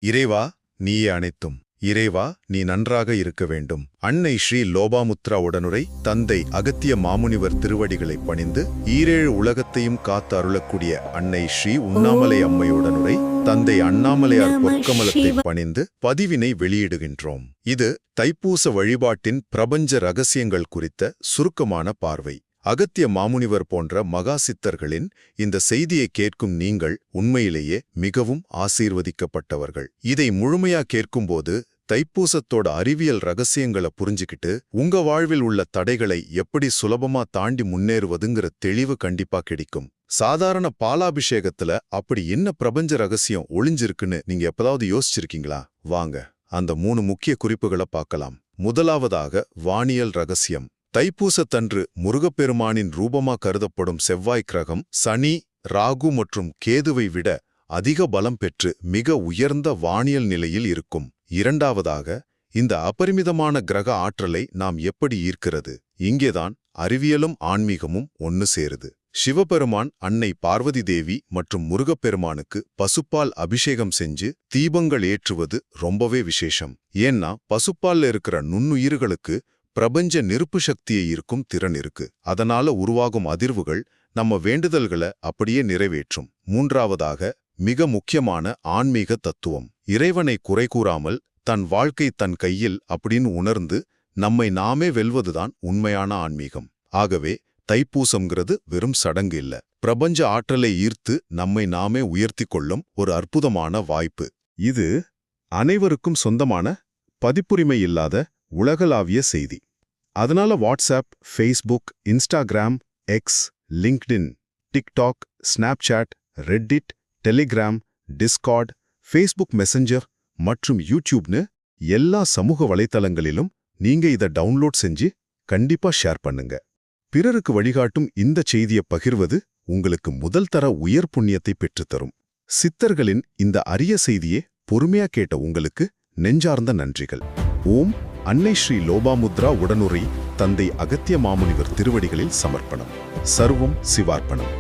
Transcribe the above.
இறைவா, நீயே அனைத்தும். இறைவா, நீ நன்றாக இருக்க வேண்டும். அன்னை ஸ்ரீ லோபாமுத்ரா உடனுரை தந்தை அகத்திய மாமுனிவர் திருவடிகளை பணிந்து ஈரேழு உலகத்தையும் காத்து அருளக்கூடிய அன்னை ஸ்ரீ உண்ணாமலை அம்மையுடனுரை தந்தை அண்ணாமலையார் பொற்கமலத்தை பணிந்து பதிவினை வெளியிடுகின்றோம். இது தைப்பூச வழிபாட்டின் பிரபஞ்ச ரகசியங்கள் குறித்த சுருக்கமான பார்வை. அகத்திய மாமுனிவர் போன்ற மகா சித்தர்களின் இந்த செய்தியை கேட்கும் நீங்கள் உண்மையிலேயே மிகவும் ஆசீர்வதிக்கப்பட்டவர்கள். இதை முழுமையா கேட்கும்போது தைப்பூசத்தோட அறிவியல் ரகசியங்களை புரிஞ்சுக்கிட்டு உங்க வாழ்வில் உள்ள தடைகளை எப்படி சுலபமா தாண்டி முன்னேறுவதுங்கிற தெளிவு கண்டிப்பா கிடைக்கும். சாதாரண பாலாபிஷேகத்துல அப்படி என்ன பிரபஞ்ச ரகசியம் ஒளிஞ்சிருக்குன்னு நீங்க எப்பதாவது யோசிச்சிருக்கீங்களா? வாங்க அந்த 3 முக்கிய குறிப்புகளை பார்க்கலாம். முதலாவதாக வானியல் ரகசியம். தைப்பூசத்தன்று முருகப்பெருமானின் ரூபமா கருதப்படும் செவ்வாய் கிரகம் சனி, ராகு மற்றும் கேதுவை விட அதிக பலம் பெற்று மிக உயர்ந்த வானியல் நிலையில் இருக்கும். இரண்டாவதாக, இந்த அபரிமிதமான கிரக ஆற்றலை நாம் எப்படி ஈர்க்கிறது? இங்கேதான் அறிவியலும் ஆன்மீகமும் ஒன்னு சேருது. சிவபெருமான் அன்னை பார்வதி தேவி மற்றும் முருகப்பெருமானுக்கு பசுப்பால் அபிஷேகம் செஞ்சு தீபங்கள் ஏற்றுவது ரொம்பவே விசேஷம். ஏன்னா பசுப்பால்ல இருக்கிற நுண்ணுயிர்களுக்கு பிரபஞ்ச நெருப்பு சக்தியை ஈர்க்கும் திறன் இருக்கு. அதனால உருவாகும் அதிர்வுகள் நம்ம வேண்டுதல்களை அப்படியே நிறைவேற்றும். மூன்றாவதாக, மிக முக்கியமான ஆன்மீக தத்துவம். இறைவனை குறை கூறாமல் தன் வாழ்க்கை தன் கையில் அப்படின்னு உணர்ந்து நம்மை நாமே வெல்வதுதான் உண்மையான ஆன்மீகம். ஆகவே தைப்பூசம்ங்கிறது வெறும் சடங்கு இல்ல, பிரபஞ்ச ஆற்றலை ஈர்த்து நம்மை நாமே உயர்த்தி கொள்ளும் ஒரு அற்புதமான வாய்ப்பு. இது அனைவருக்கும் சொந்தமான, பதிப்புரிமை இல்லாத உலகளாவிய செய்தி. அதனால WhatsApp, Facebook, Instagram, X, LinkedIn, TikTok, Snapchat, Reddit, Telegram, Discord, Facebook Messenger மற்றும் யூடியூப்னு எல்லா சமூக வலைத்தளங்களிலும் நீங்க இதை டவுன்லோட் செஞ்சு கண்டிப்பா ஷேர் பண்ணுங்க. பிறருக்கு வழிகாட்டும் இந்த செய்தியை பகிர்வது உங்களுக்கு முதல் தர உயர் புண்ணியத்தை பெற்றுத்தரும். சித்தர்களின் இந்த அரிய செய்தியை பொறுமையா கேட்ட உங்களுக்கு நெஞ்சார்ந்த நன்றிகள். ஓம் அன்னை ஸ்ரீ லோபாமுத்ரா உடனுரை தந்தை அகத்திய மாமுனிவர் திருவடிகளில் சமர்ப்பணம். சர்வம் சிவார்ப்பணம்.